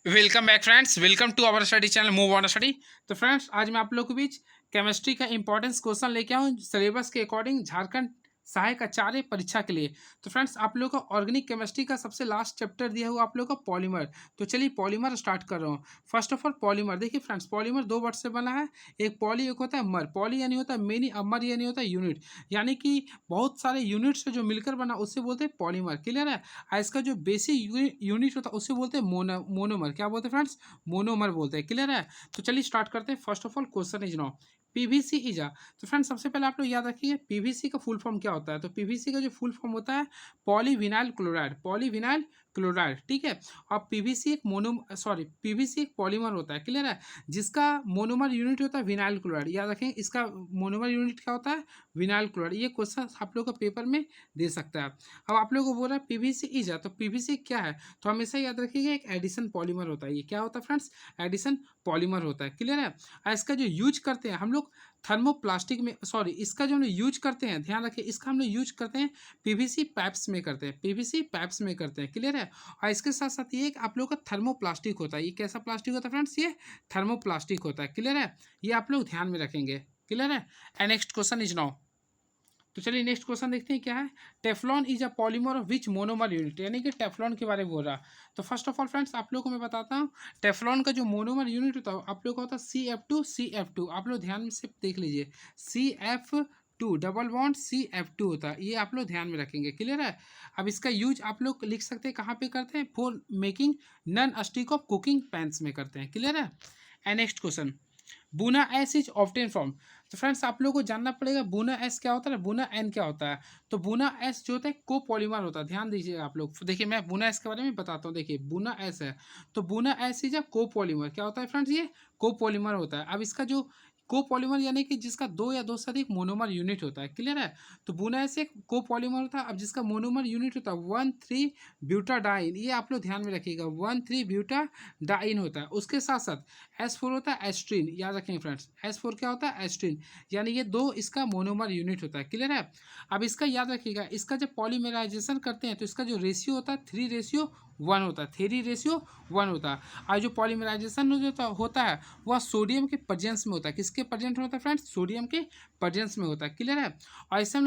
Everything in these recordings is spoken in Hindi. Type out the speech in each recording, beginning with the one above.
Welcome back friends, welcome to our study channel move on study. तो फ्रेंड्स, आज मैं आप लोगों के बीच केमिस्ट्री का इंपॉर्टेंस क्वेश्चन लेके आऊँ सिलेबस के अकॉर्डिंग झारखंड सहायक आचार्य परीक्षा के लिए। तो फ्रेंड्स, आप लोगों को ऑर्गेनिक केमिस्ट्री का सबसे लास्ट चैप्टर दिया हुआ आप लोगों को पॉलीमर। तो चलिए पॉलीमर स्टार्ट कर रहा हूँ। फर्स्ट ऑफ ऑल पॉलीमर देखिए फ्रेंड्स, पॉलीमर दो वर्ड से बना है। एक पॉली, एक होता है मर। पॉली यानी होता है मेनी, अमर यानी होता है यूनिट, यानी कि बहुत सारे यूनिट से जो मिलकर बना उससे बोलते हैं पॉलीमर। क्लियर है। और इसका जो बेसिक यूनिट होता है उससे बोलते हैं मोनोमर। क्या बोलते हैं फ्रेंड्स? मोनोमर बोलते हैं। क्लियर है। तो चलिए स्टार्ट करते हैं। First of all question is now PVC is a. तो फ्रेंड्स, सबसे पहले आप लोग याद रखिए पीवीसी का फुल फॉर्म क्या होता है। तो पीवीसी का जो फुल फॉर्म होता है पॉलीविनाइल क्लोराइड। पॉलीविनाइल क्लोराइड, ठीक है। और पीवीसी एक पीवीसी एक पॉलीमर होता है। क्लियर है। जिसका मोनोमर यूनिट होता है विनाइल क्लोराइड। याद रखें इसका मोनोमर यूनिट क्या होता है? Vinyl chloride. ये क्वेश्चन आप लोग को पेपर में दे सकता है। अब आप लोगों को बोल रहा है पीवीसी इज अ, तो पीवीसी क्या है? तो हमेशा याद रखिएगा एक एडिशन पॉलीमर होता है। ये क्या होता है फ्रेंड्स? एडिशन पॉलीमर होता है। क्लियर है। और इसका जो यूज करते हैं हम लोग थर्मोप्लास्टिक में, इसका जो हम लोग यूज करते हैं, ध्यान रखिए, इसका हम लोग यूज करते हैं पीवीसी पाइप्स में करते हैं। पीवीसी पाइप्स में करते हैं। क्लियर है। और इसके साथ साथ ये एक आप लोग का थर्मोप्लास्टिक होता है। ये कैसा प्लास्टिक होता है फ्रेंड्स? ये थर्मोप्लास्टिक होता है। क्लियर है। ये आप लोग ध्यान में रखेंगे। क्लियर है। And next question is now. तो चलिए नेक्स्ट क्वेश्चन देखते हैं क्या है। Teflon is a polymer of which monomer unit, यानी कि टेफ्लॉन के बारे में बोल रहा। तो फर्स्ट ऑफ ऑल फ्रेंड्स, आप लोगों को मैं बताता हूँ टेफ्लॉन का जो मोनोमर यूनिट होता है आप लोग का होता है CF2। आप लोग ध्यान से देख लीजिए, CF2 डबल बॉन्ड CF2 होता है। ये आप लोग ध्यान में रखेंगे। क्लियर है। अब इसका यूज आप लोग लिख सकते हैं कहाँ पे करते हैं? For making non stick of cooking pans में करते हैं। क्लियर है। And next question, Buna S is obtain from. तो फ्रेंड्स, आप लोगों को जानना पड़ेगा बुना एस क्या होता है, बुना एन क्या होता है। तो बुना एस जो होता है कोपॉलीमर होता है। ध्यान दीजिए आप लोग। देखिए मैं बुना एस के बारे में बताता हूँ। देखिए बुना एस है, तो बुना एस इज अ कोपॉलीमर। क्या होता है फ्रेंड्स? ये कोपॉलीमर होता है। अब इसका जो कोपॉलीमर यानी कि जिसका दो या दो से अधिक मोनोमर यूनिट होता है। क्लियर है। तो बुना एस एक कोपॉलीमर होता है। अब जिसका मोनोमर यूनिट होता है 1,3-ब्यूटाडाइन। ये आप लोग ध्यान में रखिएगा, 1,3-ब्यूटाडाइन होता है। उसके साथ साथ S4 होता है एस्ट्रीन। याद रखेंगे फ्रेंड्स, S4 क्या होता है? एस्ट्रीन। यानी ये दो इसका मोनोमर यूनिट होता है। क्लियर है। अब इसका याद रखिएगा, इसका जब पॉलीमराइजेशन करते हैं तो इसका जो रेशियो होता है 3:1 होता है। 3:1 होता है। और जो पॉलीमराइजेशन जो होता है वह सोडियम के प्रेजेंस में होता है। किसके प्रेजेंट होता है फ्रेंड्स? सोडियम के प्रेजेंस में होता है। क्लियर है। और इसे हम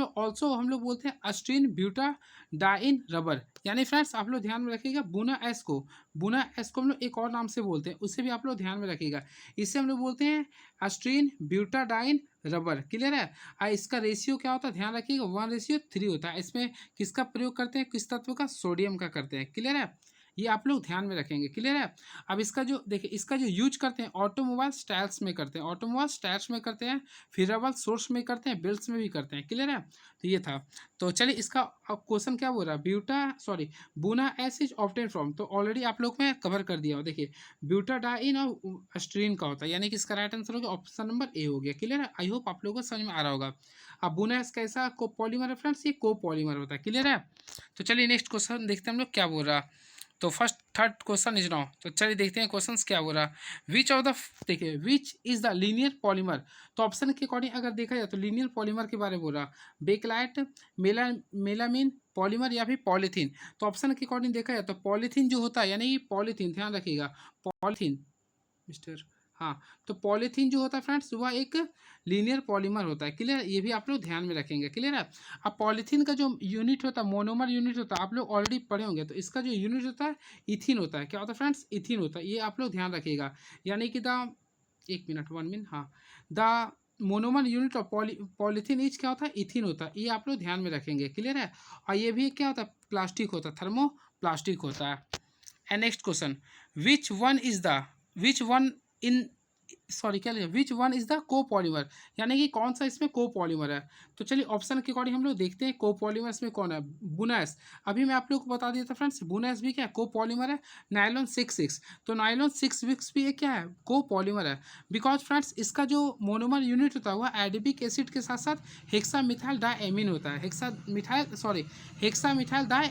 लोग बोलते हैं एस्ट्रीन ब्यूटाडाइन रबर। यानी फ्रेंड्स, आप लोग ध्यान में रखिएगा बुना एस को हम लोग एक और नाम से बोलते हैं, उसे भी आप लोग ध्यान में रखिएगा। इसे हम लोग बोलते हैं एस्ट्रीन ब्यूटाडाइन रबर। क्लियर है। और इसका रेशियो क्या होता है? ध्यान रखिएगा 1:3 होता है। इसमें किसका प्रयोग करते हैं? किस तत्व का? सोडियम का करते हैं। क्लियर है। ये आप लोग ध्यान में रखेंगे। क्लियर है। अब इसका जो देखिए, इसका जो यूज करते हैं ऑटोमोबाइल टायर्स में करते हैं। ऑटोमोबाइल टायर्स में करते हैं, फिर रबल सोर्स में करते हैं, बेल्ट्स में भी करते हैं। क्लियर है। तो ये था। तो चलिए इसका क्वेश्चन क्या बोल रहा है? बुना एस इज ऑप्टेन फ्रॉम। तो ऑलरेडी आप लोग मैं कवर कर दिया हूँ। देखिए ब्यूटाडाइन और एस्ट्रीन का होता है, यानी कि इसका राइट आंसर हो गया ऑप्शन नंबर ए हो गया। क्लियर है। आई होप आप लोगों को समझ में आ रहा होगा। अब बुना एस कैसा कोपॉलीमर है फ्रेंड्स? ये कोपॉलीमर होता है। क्लियर है। तो चलिए नेक्स्ट क्वेश्चन देखते हैं हम लोग क्या बोल रहा। तो first third question is now. तो चलिए देखते हैं क्वेश्चंस क्या बोल रहा। विच ऑफ द देखिए which is the linear polymer. तो ऑप्शन के अकॉर्डिंग अगर देखा जाए तो लीनियर पॉलीमर के बारे में बोल रहा, बेकलाइट, मेलामीन पॉलीमर या फिर पॉलीथीन। तो ऑप्शन के अकॉर्डिंग देखा जाए तो पॉलीथीन जो होता है, यानी कि पॉलीथीन, ध्यान रखिएगा पॉलीथीन मिस्टर, हाँ, तो पॉलीथीन जो होता है फ्रेंड्स वह एक लीनियर पॉलीमर होता है। क्लियर। ये भी आप लोग ध्यान में रखेंगे। क्लियर है। अब पॉलीथीन का जो यूनिट होता है, मोनोमर यूनिट होता है, आप लोग ऑलरेडी पढ़े होंगे। तो इसका जो यूनिट होता है इथीन होता है। क्या होता है फ्रेंड्स? इथीन होता है। ये आप लोग ध्यान रखिएगा। यानी कि द एक मिनट 1 मिनट, हाँ, the monomer unit of polythene is क्या होता है? इथीन होता है। ये आप लोग ध्यान में रखेंगे। क्लियर है। और ये भी क्या होता है? प्लास्टिक होता है, थर्मो प्लास्टिक होता है। And next question, which one is the which one in क्या लिखा? Which one is the copolymer, यानी कि कौन सा इसमें कोपॉलीमर है। तो चलिए ऑप्शन के अकॉर्डिंग हम लोग देखते हैं कोपॉलीमर इसमें कौन है। बुनास। अभी मैं आप लोग को बता दिया था फ्रेंड्स, बुनास भी क्या है? कोपॉलीमर है। नायलॉन 6 तो नायलॉन 6 भी एक क्या है? कोपॉलीमर है। बिकॉज फ्रेंड्स इसका जो मोनोमर यूनिट होता है वह एडिपिक एसिड के साथ साथ हेक्सा मिथाइल डायमीन होता है। Hexa methyl die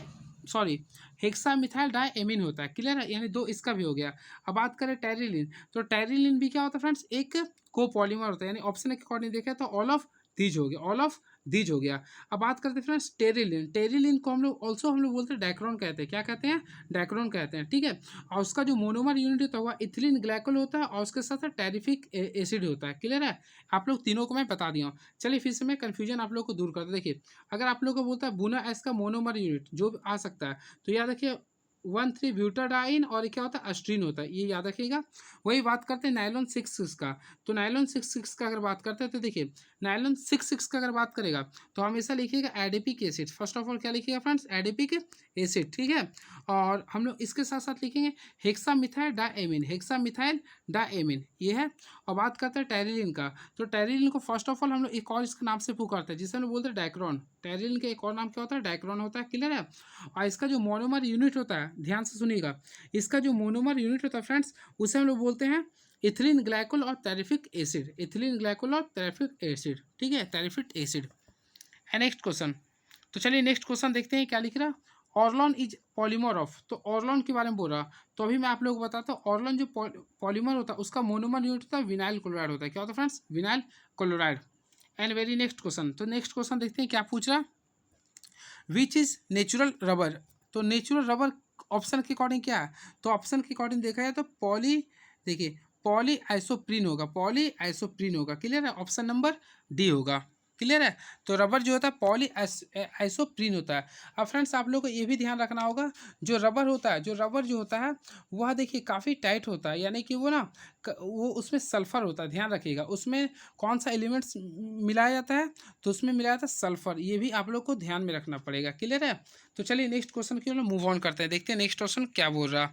hexamethyl diamine होता है। क्लियर है। यानी दो इसका भी हो गया। अब बात करें टेरिलिन, तो टेरिलिन भी क्या होता है फ्रेंड्स? एक कोपॉलीमर होता है। यानी ऑप्शन के अकॉर्डिंग देखें तो ऑल ऑफ दीज हो गया, ऑल ऑफ दीज हो गया। अब बात करते हैं फ्रेंड्स टेरिलिन। टेरिलिन को हम लोग बोलते हैं डाइक्रोन कहते हैं। क्या कहते हैं? डाइक्रोन कहते हैं, ठीक है। और उसका जो मोनोमर यूनिट होता है वह इथिलीन ग्लाइकोल होता है और उसके साथ साथ टेरिफिक एसिड होता है। क्लियर है? आप लोग तीनों को मैं बता दिया हूँ। चलिए फिर से मैं कन्फ्यूजन आप लोग को दूर करता। देखिए, अगर आप लोग को बोलता है बुना एस का मोनोमर यूनिट जो भी आ सकता है, तो याद रखिए 1,3 ब्यूटाडाइन और क्या होता है? अस्ट्रीन होता है, ये याद रखिएगा। वही बात करते हैं नायलॉन 6,6 का। तो नायलॉन 6,6 का अगर बात करते हैं तो देखिए, नायलॉन 6,6 का अगर बात करेगा तो हमेशा लिखिएगा adipic acid. First of all क्या लिखिएगा फ्रेंड्स? एडिपिक एसिड, ठीक है। और हम लोग इसके साथ साथ लिखेंगे हेक्सामिथाइल डाएमीन। हेक्सामिथाइल डाएमीन ये है। और बात करते हैं टेरिलिन का। तो टेरिलिन को फर्स्ट ऑफ ऑल हम लोग एक और इसके नाम से पुकारते हैं जिसे हम लोग बोलते हैं डाइक्रोन। टेरिलिन का एक और नाम क्या होता है? डाइक्रोन होता है। क्लियर है? और इसका जो मोनोमर यूनिट होता है, ध्यान से सुनिएगा, इसका जो मोनोमर यूनिट होता है फ्रेंड्स, उसे हम लोग बोलते हैं इथिलीन ग्लाइकोल और टेरिफिक एसिड। इथिलीन ग्लाइकोल और टेरिफिक एसिड, ठीक है, टेरिफिक एसिड। Next question. तो चलिए नेक्स्ट क्वेश्चन देखते हैं क्या लिख रहा। Orlon is polymer of. तो ऑर्लॉन के बारे में बोल रहा। तो अभी मैं आप लोगों को बताता हूँ, ऑर्लॉन जो पॉलीमर होता है उसका मोनोमर यूनिट होता है विनाइल क्लोराइड होता है। क्या होता है friends? Vinyl chloride. And very next question. तो नेक्स्ट क्वेश्चन देखते हैं क्या पूछ रहा। Which is natural rubber. तो नेचुरल रबर ऑप्शन के अकॉर्डिंग क्या है? तो ऑप्शन के अकॉर्डिंग देखा जाए तो देखिए पॉली आइसोप्रीन होगा, पॉली आइसोप्रीन होगा। क्लियर है? ऑप्शन नंबर डी होगा। क्लियर है? तो रबर जो होता है पॉली आइसोप्रीन होता है। अब फ्रेंड्स आप लोग को ये भी ध्यान रखना होगा, जो रबर होता है, जो रबर जो होता है वह देखिए काफ़ी टाइट होता है, यानी कि वो ना वो उसमें सल्फर होता है। ध्यान रखिएगा उसमें कौन सा एलिमेंट्स मिलाया जाता है? तो उसमें मिलाया जाता है सल्फर। ये भी आप लोग को ध्यान में रखना पड़ेगा। क्लियर है? तो चलिए नेक्स्ट क्वेश्चन की ओर मूव ऑन करते हैं, देखते हैं नेक्स्ट क्वेश्चन क्या बोल रहा।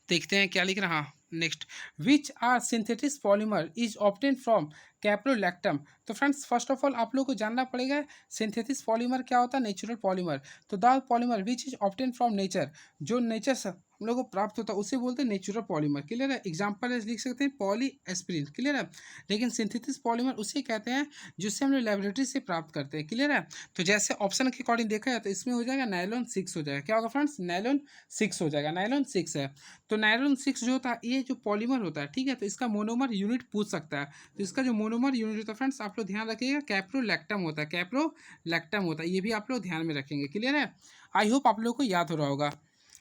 देखते हैं क्या लिख रहा। हाँ, next. Which are synthetic polymer is obtain from caprolactam. तो फ्रेंड्स फर्स्ट ऑफ ऑल आप लोग को जानना पड़ेगा सिंथेटिक पॉलीमर क्या होता है, नेचुरल पॉलीमर। तो the polymer which is obtain from nature, जो नेचर से हम लोग को प्राप्त होता है उसे बोलते हैं नेचुरल पॉलीमर। क्लियर है? एग्जाम्पल लिख सकते हैं पॉली एस्पिरिन। क्लियर है? लेकिन सिंथेटिक पॉलीमर उसे कहते हैं जिससे हम लोग लेबोरेटरी से प्राप्त करते हैं। क्लियर है? तो जैसे ऑप्शन के अकॉर्डिंग देखा जाए तो इसमें हो जाएगा नायलॉन 6 हो जाएगा। क्या होगा फ्रेंड्स? नायलॉन 6 हो जाएगा। नायलॉन 6 है। तो नायलॉन 6 जो होता है ये जो पॉलीमर होता है, ठीक है, तो इसका मोनोमर यूनिट पूछ सकता है। तो इसका जो मोनोमर यूनिट होता है फ्रेंड्स आप लोग ध्यान रखिएगा कैप्रोलैक्टम होता है। कैप्रोलैक्टम होता है, ये भी आप लोग ध्यान में रखेंगे। क्लियर है? आई होप आप लोग को याद हो रहा होगा।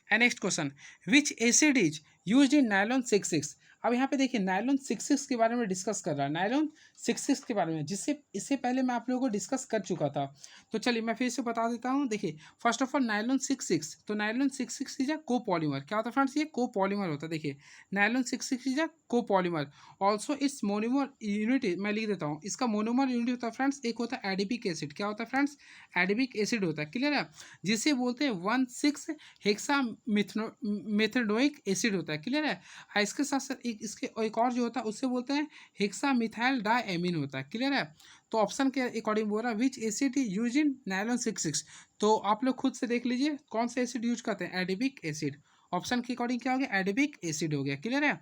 And next question. Which acid is used in nylon 6,6। अब यहाँ पे देखिए नायलॉन 6,6 के बारे में डिस्कस कर रहा है, नायलॉन 6,6 के बारे में, जिससे इससे पहले मैं आप लोगों को डिस्कस कर चुका था। तो चलिए मैं फिर से बता देता हूँ। देखिए फर्स्ट ऑफ ऑल नायलॉन 6,6, तो नायलॉन 6,6 इज अ कोपॉलीमर। क्या होता है फ्रेंड्स? ये कोपॉलीमर होता है। देखिए nylon 6,6 is a copolymer. Also it's monomer unit मैं लिख देता हूँ, इसका मोनोमर यूनिट होता है फ्रेंड्स, एक होता है एडिपिक एसिड। क्या होता है फ्रेंड्स? एडिपिक एसिड होता है। क्लियर है? जिसे बोलते हैं 1,6 हेक्सा मेथेडोइक एसिड होता है। क्लियर है? इसके साथ साथ इसके एक और जो होता है उससे बोलते हैं हेक्सा मिथाइल डाएमीन होता है। क्लियर है? तो ऑप्शन के अकॉर्डिंग बोल रहा है विच acid is use in nylon 6,6। तो आप लोग खुद से देख लीजिए कौन सा एसिड यूज करते हैं, एडिपिक एसिड। ऑप्शन के अकॉर्डिंग क्या हो गया? एडिपिक एसिड हो गया। क्लियर है?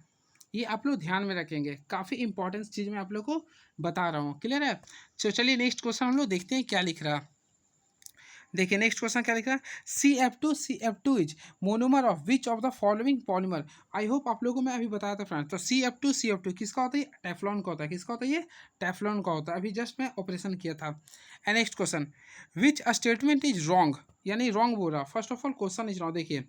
ये आप लोग ध्यान में रखेंगे, काफ़ी इंपॉर्टेंट चीज़ मैं आप लोग को बता रहा हूँ। क्लियर है? तो चलिए नेक्स्ट क्वेश्चन हम लोग देखते हैं क्या लिख रहा। देखिए नेक्स्ट क्वेश्चन क्या लिखा है। CF2 is monomer of which of the following polymer. I hope आप लोगों को मैं अभी बताया था फ्रेंड्स। तो CF2 किसका होता है? टेफ्लॉन का होता है। किसका होता है? ये टेफ्लॉन का होता है। अभी जस्ट मैं ऑपरेशन किया था। And next question. Which statement is wrong, यानी रॉन्ग बोल रहा। First of all question is wrong. देखिए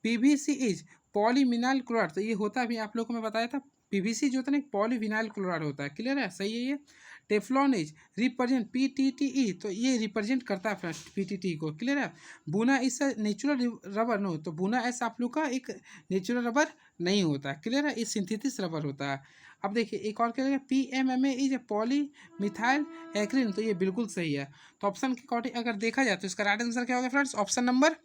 PVC इज पॉलीविनाइल क्लोराइड, तो ये होता है अभी आप लोग को मैं बताया था PVC जो होता है ना पॉलीविनाइल क्लोराइड होता है। क्लियर है? सही है ये। टेफ्लॉन इज रिप्रेजेंट PTTE, तो ये रिप्रेजेंट करता है फ्रेंड्स PTTE को। क्लियर है? बुना इस नेचुरल रबर नो, तो बुना ऐसा आप लोग का एक नेचुरल रबर नहीं होता है। क्लियर है? ये सिंथेटिक रबर होता है। अब देखिए एक और क्या है, PMMA is a poly methyl acrylate, तो ये बिल्कुल सही है। तो ऑप्शन के अकॉर्डिंग अगर देखा जाए तो इसका राइट आंसर क्या होगा फ्रेंड्स? ऑप्शन नंबर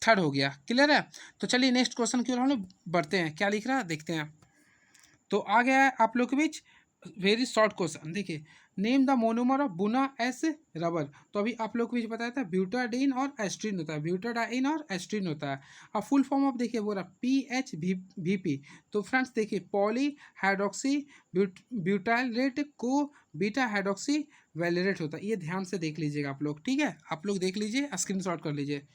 थर्ड हो गया। क्लियर है? तो चलिए नेक्स्ट क्वेश्चन की ओर हम लोग बढ़ते हैं, क्या लिख रहा है देखते हैं। तो आ गया है आप लोग के बीच वेरी शॉर्ट क्वेश्चन। देखिए नेम द मोनोमर ऑफ बुना एस रबर। तो अभी आप लोग को भी बताया था ब्यूटाडीन और एस्ट्रीन होता है, ब्यूटाडाइन और एस्ट्रीन होता है। अब फुल फॉर्म ऑफ देखिए बोला PHVP। तो फ्रेंड्स देखिए पॉली हाइड्रोक्सी ब्यूटाइलेट को बीटा हाइड्रोक्सी वैलेरेट होता है। ये ध्यान से देख लीजिएगा आप लोग, ठीक है? आप लोग देख लीजिए, स्क्रीनशॉट कर लीजिए।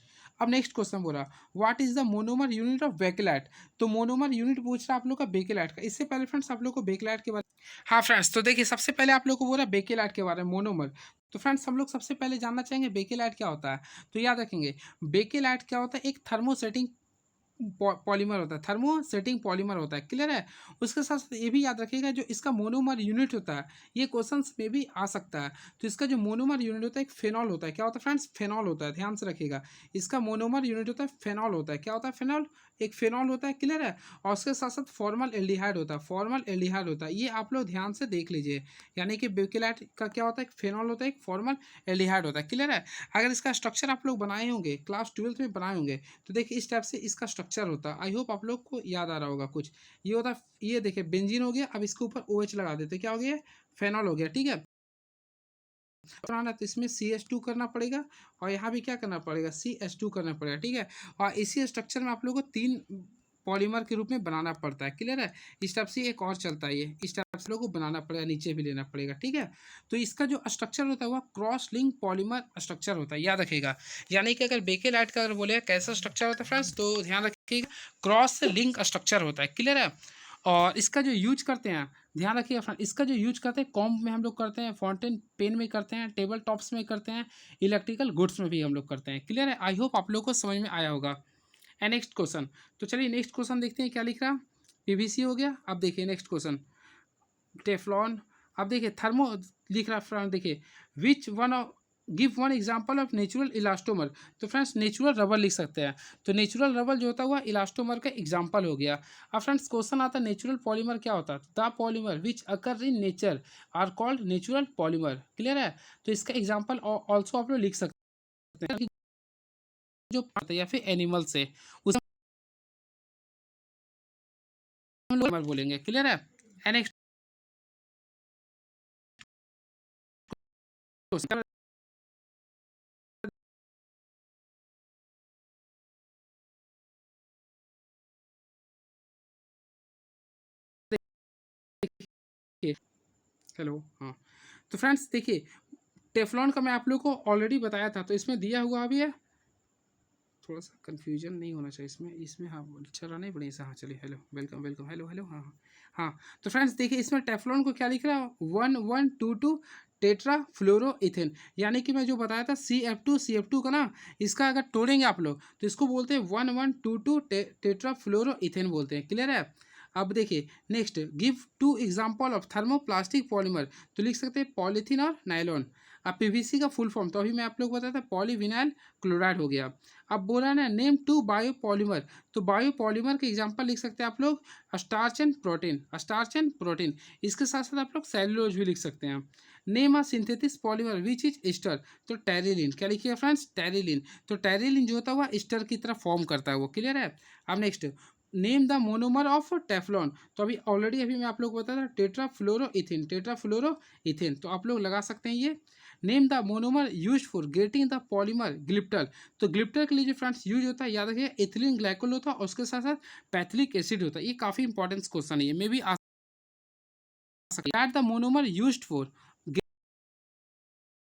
अब नेक्स्ट क्वेश्चन बोला what is the monomer unit of bakelite. तो मोनोमर यूनिट पूछ रहा है आप लोग का बेकेलैट का। इससे पहले फ्रेंड्स आप लोग को बेकेलैट के बारे हाँ फ्रेंड्स, तो देखिए सबसे पहले आप लोग को बोला बेकेलाइट के बारे में मोनोमर। तो फ्रेंड्स हम लोग सबसे पहले जानना चाहेंगे बेकेलाइट क्या होता है। तो याद रखेंगे बेकेलाइट क्या होता है, एक थर्मोसेटिंग पॉलीमर होता है, थर्मोसेटिंग पॉलीमर होता है। क्लियर है। उसके साथ साथ ये भी याद रखिएगा जो इसका मोनोमर यूनिट होता है, ये क्वेश्चंस में भी आ सकता है। तो इसका जो मोनोमर यूनिट होता है एक फेनॉल होता है। क्या होता है फ्रेंड्स, फेनॉल होता है, ध्यान से रखिएगा। इसका मोनोमर यूनिट होता है फेनॉल होता है। क्या होता है, फेनॉल, एक फेनॉल होता है। क्लियर है। और उसके साथ साथ फॉर्मल एल्डिहाइड होता है, फॉर्मल एल्डिहाइड होता है। ये आप लोग ध्यान से देख लीजिए। यानी कि बेकेलाइट का क्या होता है, एक फेनॉल होता है, एक फॉर्मल एल्डिहाइड होता है। क्लियर है। अगर इसका स्ट्रक्चर आप लोग बनाए होंगे, क्लास 12th में बनाए होंगे, तो देखिए इस टाइप से इसका स्ट्रक्चर होता है। आई होप आप लोग को याद आ रहा होगा कुछ। ये होता है, ये देखिए बेंजीन हो गया, अब इसके ऊपर OH लगा देते, क्या हो गया, फेनॉल हो गया। ठीक है। बनाना तो इसमें CH2 करना पड़ेगा, और यहाँ भी क्या करना पड़ेगा, CH2 करना पड़ेगा। ठीक है। और इसी स्ट्रक्चर में आप लोगों को 3 पॉलीमर के रूप में बनाना पड़ता है। क्लियर है। इस टाइप से एक और चलता है, ये इस टाइप से लोगों को बनाना पड़ेगा, नीचे भी लेना पड़ेगा। ठीक है। तो इसका जो स्ट्रक्चर होता है वह क्रॉस लिंक पॉलीमर स्ट्रक्चर होता है, याद रखिएगा। यानी कि अगर बेकेलाइट का अगर बोले कैसा स्ट्रक्चर होता है फ्रेंड्स, तो ध्यान रखिएगा क्रॉस लिंक स्ट्रक्चर होता है। क्लियर है। और इसका जो यूज करते हैं, ध्यान रखिए फ्रेंड, इसका जो यूज करते हैं कॉम्ब में हम लोग करते हैं, फाउंटेन पेन में करते हैं, टेबल टॉप्स में करते हैं, इलेक्ट्रिकल गुड्स में भी हम लोग करते हैं। क्लियर है। आई होप आप लोग को समझ में आया होगा। एंड नेक्स्ट क्वेश्चन, तो चलिए नेक्स्ट क्वेश्चन देखते हैं क्या लिख रहा है। PVC हो गया। अब देखिए नेक्स्ट क्वेश्चन, टेफ्लॉन। अब देखिए थर्मो लिख रहा है फ्रेंड, देखिए which one of, give one example of natural elastomer. तो फ्रेंड्स नेचुरल रबर लिख सकते हैं। तो नेचुरल रबर जो होता हुआ इलास्टोमर का एग्जांपल हो गया। अब फ्रेंड्स क्वेश्चन आता है नेचुरल पॉलीमर क्या होता है, the polymer which occur in nature are called natural polymer. Clear है। तो इसका एग्जांपल ऑल्सो आप लोग लिख सकते हैं कि जो या फिर एनिमल से उसे हम लोग बोलेंगे। क्लियर है। नेक्स्ट हेलो, हाँ। तो फ्रेंड्स देखिए टेफ्लॉन का मैं आप लोग को ऑलरेडी बताया था, तो इसमें दिया हुआ भी है, थोड़ा सा कंफ्यूजन नहीं होना चाहिए इसमें, हाँ चला नहीं बढ़िया से, हाँ चलिए, hello, welcome welcome, hello hello, हाँ हाँ हाँ। तो फ्रेंड्स देखिए इसमें टेफ्लॉन को क्या लिख रहा है, 1122 टेट्रा फ्लोरो इथेन। यानी कि मैं जो बताया था CF2 का ना, इसका अगर तोड़ेंगे आप लोग तो इसको बोलते हैं 1122 टेट्रा फ्लोरो इथेन बोलते हैं। क्लियर है। अब देखिए next, give 2 example of thermoplastic polymer. तो लिख सकते हैं पॉलीथीन और नायलॉन। अब PVC का फुल फॉर्म तो अभी मैं आप लोग को बताया था, पॉलीविनाइल क्लोराइड हो गया। अब बोला ना नेम 2 बायोपॉलीमर। तो बायोपॉलीमर के एग्जांपल लिख सकते हैं आप लोग starch and protein, starch and protein. इसके साथ साथ आप लोग सेलुलोज भी लिख सकते हैं। Name a synthetic polymer which is ester. तो टेरिलिन, क्या लिखिए फ्रेंड्स, टेरिलिन। तो टेरिलिन जो होता है वह एस्टर की तरह फॉर्म करता है वो। क्लियर है। अब next, name the monomer of Teflon. तो अभी ऑलरेडी अभी मैं आप लोग को बताया था टेट्राफ्लोरो इथेन, टेट्राफ्लोरो इथेन। तो आप लोग लगा सकते हैं ये। Name the monomer use for getting the polymer glyptal. तो ग्लिप्टर के लिए जो फ्रेंड्स यूज होता है, याद रखिए एथिलीन ग्लाइकोल होता है और उसके साथ साथ पैथिलिक एसिड होता है। ये काफी इंपॉर्टेंट क्वेश्चन है, ये मे भी आ सकता है। The monomer used for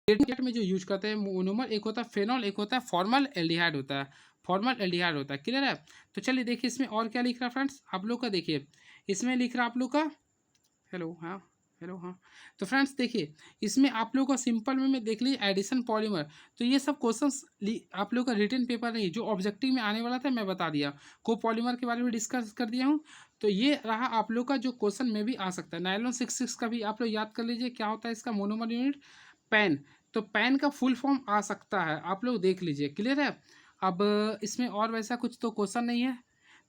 get में जो यूज करते हैं मोनोमर, एक होता है फेनॉल, एक होता है फॉर्मल एल्डिहाइड होता है, फॉर्मल एल्डिहाइड होता है। क्लियर है। तो चलिए देखिए इसमें और क्या लिख रहा है फ्रेंड्स आप लोग का, देखिए इसमें लिख रहा है आप लोग का, हेलो, हाँ हेलो, हाँ। तो फ्रेंड्स देखिए इसमें आप लोगों का सिंपल में देख लीजिए एडिशन पॉलीमर। तो ये सब क्वेश्चंस आप लोगों का रिटन पेपर नहीं, जो ऑब्जेक्टिव में आने वाला था मैं बता दिया, को पॉलीमर के बारे में डिस्कस कर दिया हूँ। तो ये रहा आप लोग का जो क्वेश्चन में भी आ सकता है। नायलॉन 66 का भी आप लोग याद कर लीजिए, क्या होता है इसका मोनोमर यूनिट, पेन। तो पेन का फुल फॉर्म आ सकता है, आप लोग देख लीजिए। क्लियर है। अब इसमें और वैसा कुछ तो क्वेश्चन नहीं है।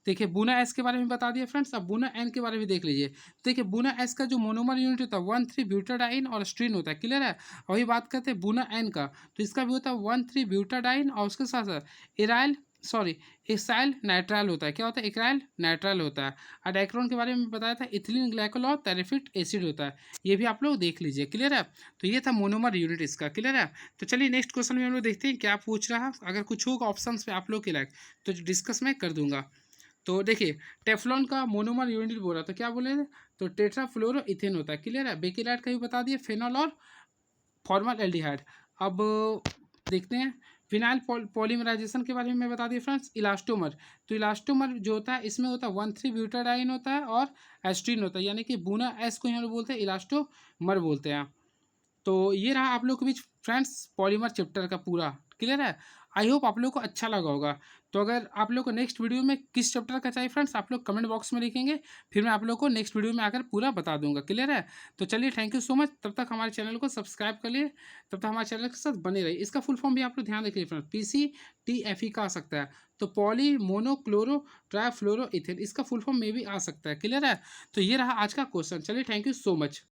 देखिए बुना एस के बारे में बता दिया फ्रेंड्स, अब बुना एन के बारे में देख लीजिए। देखिए बुना एस का जो मोनोमर यूनिट होता है 1,3-ब्यूटाडाइन और स्ट्रीन होता है। क्लियर है। वही बात करते हैं बुना एन का, तो इसका भी होता है 1,3-ब्यूटाडाइन और उसके साथ साथ इराइल, सॉरी इसाइल नाइट्राइल होता है। क्या होता है, इक्राइल नाइट्राइल होता है। और डाइक्रोन के बारे में बताया था इथिलीन ग्लाइकोल और टेरिफिक एसिड होता है। ये भी आप लोग देख लीजिए। क्लियर है। तो ये था मोनोमर यूनिट इसका। क्लियर है। तो चलिए नेक्स्ट क्वेश्चन में हम लोग देखते हैं क्या पूछ रहा है। अगर कुछ होगा ऑप्शन पे आप लोग के लायक तो डिस्कस मैं कर दूंगा। तो देखिए टेफ्लॉन का मोनोमर यूनिट बोला तो क्या बोले थे, तो टेट्राफ्लोरो इथेन होता है। क्लियर है। बेकेलाइट का भी बता दिए, फेनॉल और फॉर्मल एल्डिहाइड। अब देखते हैं विनाइल पॉलीमराइजेशन के बारे में मैं बता दी फ्रेंड्स। इलास्टोमर, तो इलास्टोमर जो होता है इसमें होता है 1,3-ब्यूटाडाइन होता है और एस्ट्रीन होता है, यानी कि बूना एस को यहाँ लोग बोलते हैं, इलास्टोमर बोलते हैं। तो ये रहा आप लोग के बीच फ्रेंड्स पॉलीमर चैप्टर का पूरा। क्लियर है? आई होप आप लोग को अच्छा लगा होगा। तो अगर आप लोग को नेक्स्ट वीडियो में किस चैप्टर का चाहिए फ्रेंड्स, आप लोग कमेंट बॉक्स में लिखेंगे, फिर मैं आप लोग को नेक्स्ट वीडियो में आकर पूरा बता दूंगा। क्लियर है? तो चलिए, थैंक यू सो मच। तब तक हमारे चैनल को सब्सक्राइब कर लिए, तब तक हमारे चैनल के साथ बने रहिए। इसका फुल फॉर्म भी आप लोग ध्यान रखिए फ्रेंड्स, PCTFE का आ सकता है। तो पॉली मोनोक्लोरो ट्राइफ्लोरो इथेन, इसका फुल फॉर्म में भी आ सकता है। क्लियर है? तो ये रहा आज का क्वेश्चन। चलिए, थैंक यू सो मच।